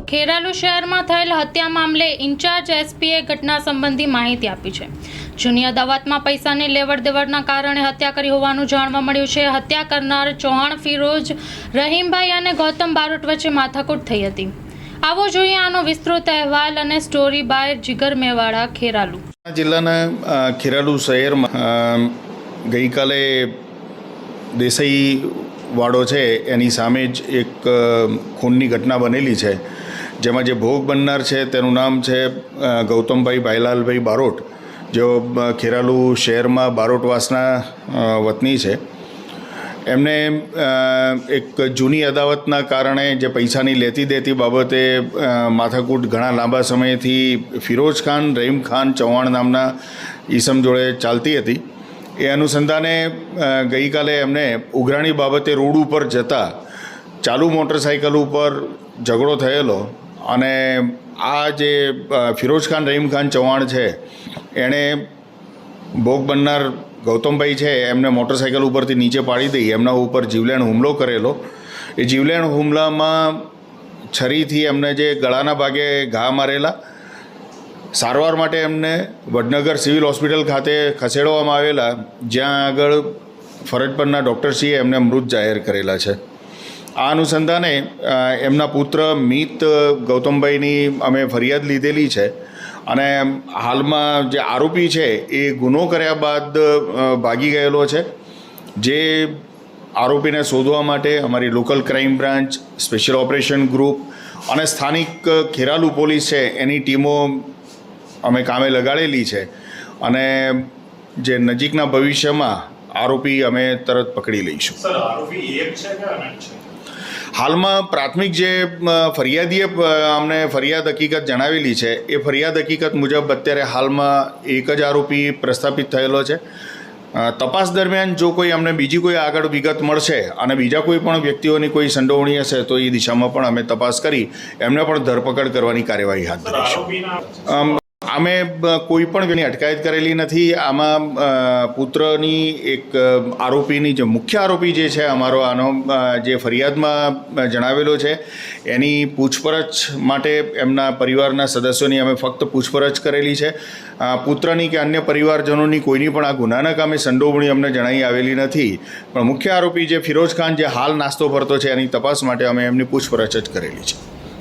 ખેરાલુ શહેરમાં થયેલ હત્યા મામલે ઇન્ચાર્જ એસપીએ ઘટના સંબંધી માહિતી આપી છે। જૂની અદાવતમાં પૈસાની લેવડ દેવડના કારણે હત્યા કરી હોવાનું જાણવા મળ્યું છે। હત્યા કરનાર ચૌહાણ ફિરોજ રહીમભાઈ અને ગૌતમ બારોટ વચ્ચે માથાકૂટ થઈ હતી। આવો જોઈએ આનો વિસ્તૃત અહેવાલ અને સ્ટોરી બાય જીગર મેવાડા ખેરાલુ। જિલ્લાના ખેરાલુ શહેરમાં ગઈકાલે દેસાઈ વાડો છે એની સામે જ એક ખૂનની ઘટના બનેલી છે, જેમાં જે ભોગ બનનાર છે તેનું નામ છે ગૌતમભાઈ ભાઈલાલભાઈ બારોટ, જેઓ ખેરાલુ શહેરમાં બારોટવાસના વતની છે। એમને એક જૂની અદાવતના કારણે જે પૈસાની લેતી દેતી બાબતે માથાકૂટ ઘણા લાંબા સમયથી ફિરોજ ખાન રહીમ ખાન ચૌહાણ નામના ઈસમ જોડે ચાલતી હતી। એ અનુસંધાને ગઈકાલે એમને ઉઘરાણી બાબતે રોડ ઉપર જતા ચાલુ મોટરસાઇકલ ઉપર ઝઘડો થયેલો અને આ જે ફિરોજ ખાન રહીમ ખાન ચૌહાણ છે એણે ભોગ બનનાર ગૌતમભાઈ છે એમને મોટરસાઇકલ ઉપરથી નીચે પાડી દઈ એમના ઉપર જીવલેણ હુમલો કરેલો। એ જીવલેણ હુમલામાં છરીથી એમને જે ગળાના ભાગે ઘા મારેલા, સારવાર માટે એમને વડનગર સિવિલ હોસ્પિટલ ખાતે ખસેડવામાં આવેલા, જ્યાં આગળ ફરજ પરના ડૉક્ટરશ્રીએ એમને મૃત જાહેર કરેલા છે। આ અનુસંધાને એમના પુત્ર મિત ગૌતમભાઈની અમે ફરિયાદ લીધેલી છે અને હાલમાં જે આરોપી છે એ ગુનો કર્યા બાદ ભાગી ગયેલો છે। જે આરોપીને શોધવા માટે અમારી local crime branch, special operation group અને સ્થાનિક ખેરાલુ પોલીસ છે એની ટીમો અમે કામે લગાડેલી છે અને જે નજીકના ભવિષ્યમાં આરોપી અમે તરત પકડી લઈશું। સર, આરોપી એક છે કે અનેક છે? હાલમાં પ્રાથમિક જે ફરિયાદીએ અમને ફરિયાદ હકીકત જણાવેલી છે એ ફરિયાદ હકીકત મુજબ અત્યારે હાલમાં એક જ આરોપી પ્રસ્થાપિત થયેલો છે। તપાસ દરમિયાન જો કોઈ અમને બીજી કોઈ આગળ વિગત મળશે અને બીજા કોઈ પણ વ્યક્તિઓની કોઈ સંડોવણી હશે તો એ દિશામાં પણ અમે તપાસ કરી એમને પણ ધરપકડ કરવાની કાર્યવાહી હાથ ધરીશું। અમે કોઈ પણ વ્યક્તિની અટકાયત કરેલી નથી। આમાં પુત્રની એક આરોપીની જે મુખ્ય આરોપી જે છે અમારો આનો જે ફરિયાદમાં જણાવેલો છે એની પૂછપરછ માટે એમના પરિવારના સદસ્યોની અમે ફક્ત પૂછપરછ કરેલી છે। પુત્રની કે અન્ય પરિવારજનોની કોઈની પણ આ ગુનાના કામે સંડોવણી અમને જણાઈ આવેલી નથી, પણ મુખ્ય આરોપી જે ફિરોજ ખાન જે હાલ નાસ્તો ભરતો છે એની તપાસ માટે અમે એમની પૂછપરછ જ કરેલી છે।